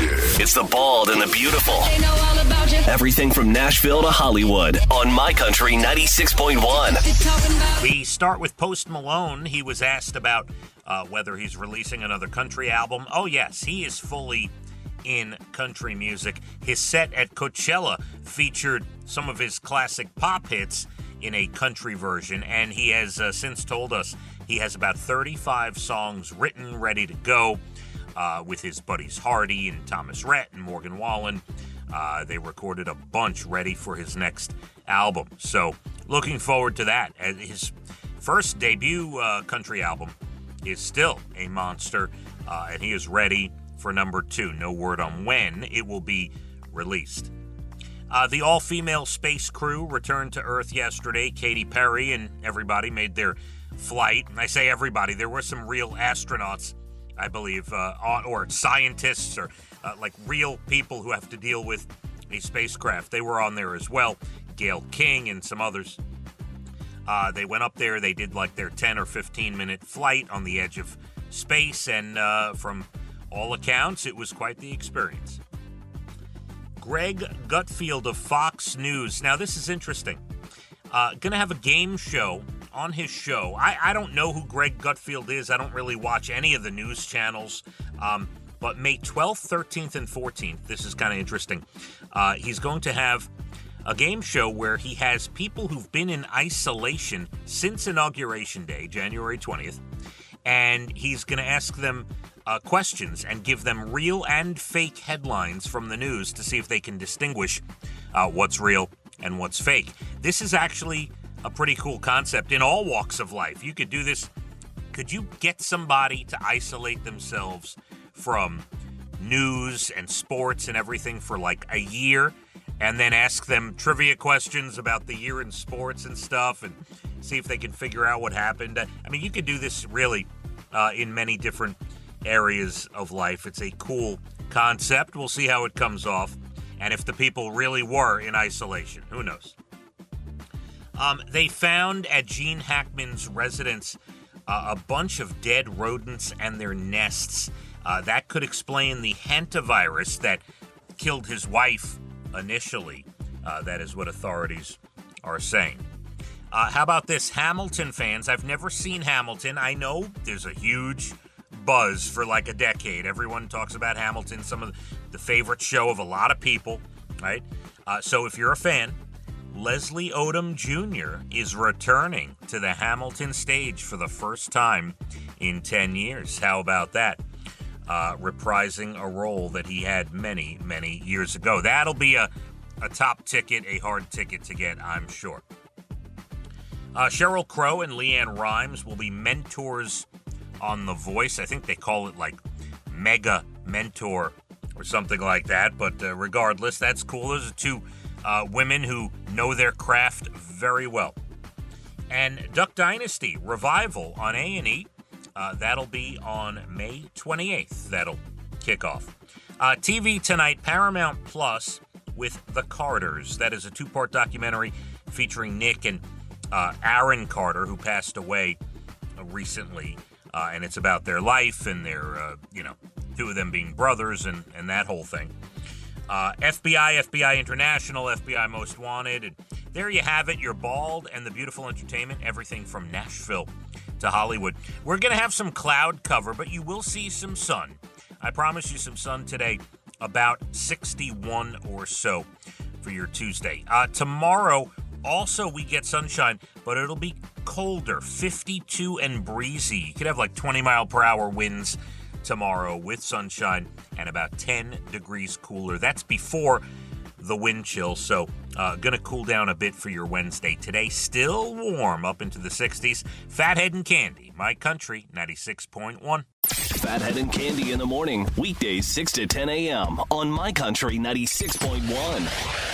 It's the bald and the beautiful. They know all about you. Everything from Nashville to Hollywood on My Country 96.1. We start with Post Malone. He was asked about whether he's releasing another country album. Oh, yes, he is fully in country music. His set at Coachella featured some of his classic pop hits in a country version, and he has since told us he has about 35 songs written, ready to go, with his buddies Hardy and Thomas Rhett and Morgan Wallen. They recorded a bunch ready for his next album. So looking forward to that. His first debut country album is still a monster, and he is ready for number 2. No word on when it will be released. The all-female space crew returned to Earth yesterday. Katy Perry and everybody made their flight. And I say everybody, there were some real astronauts, I believe, or scientists, or like real people who have to deal with a spacecraft. They were on there as well. Gail King and some others. They went up there. They did like their 10 or 15-minute flight on the edge of space, and from all accounts, it was quite the experience. Greg Gutfield of Fox News. Now, this is interesting. Going to have a game show on his show. I don't know who Greg Gutfield is. I don't really watch any of the news channels. But May 12th, 13th, and 14th, this is kind of interesting. He's going to have a game show where he has people who've been in isolation since Inauguration Day, January 20th, and he's going to ask them questions and give them real and fake headlines from the news to see if they can distinguish what's real and what's fake. This is actually a pretty cool concept in all walks of life. You could do this. Could you get somebody to isolate themselves from news and sports and everything for like a year, and then ask them trivia questions about the year in sports and stuff, and see if they can figure out what happened? I mean, you could do this really in many different areas of life. It's a cool concept. We'll see how it comes off, and if the people really were in isolation. Who knows? They found at Gene Hackman's residence a bunch of dead rodents and their nests. That could explain the hantavirus that killed his wife initially. That is what authorities are saying. How about this? Hamilton fans. I've never seen Hamilton. I know there's a huge buzz for like a decade. Everyone talks about Hamilton, some of the favorite show of a lot of people, right? So if you're a fan, Leslie Odom Jr. is returning to the Hamilton stage for the first time in 10 years. How about that? Reprising a role that he had many, many years ago. That'll be a top ticket, a hard ticket to get, I'm sure. Sheryl Crow and Leanne Rimes will be mentors on The Voice. I think they call it like Mega Mentor or something like that. But regardless, that's cool. Those are two women who know their craft very well. And Duck Dynasty Revival on A&E. That'll be on May 28th. That'll kick off. TV tonight, Paramount Plus with The Carters. That is a 2-part documentary featuring Nick and Aaron Carter, who passed away recently. And it's about their life and their, two of them being brothers and that whole thing. FBI International, FBI Most Wanted. And there you have it, your bald and the beautiful entertainment, everything from Nashville to Hollywood. We're going to have some cloud cover, but you will see some sun. I promise you some sun today, about 61 or so for your Tuesday. Tomorrow, also we get sunshine, but it'll be colder, 52 and breezy. You could have like 20-mile-per-hour winds tomorrow with sunshine and about 10 degrees cooler. That's before the wind chill, so going to cool down a bit for your Wednesday. Today, still warm up into the 60s. Phathead and Cande, My Country 96.1. Phathead and Cande in the morning, weekdays 6 to 10 a.m. on My Country 96.1.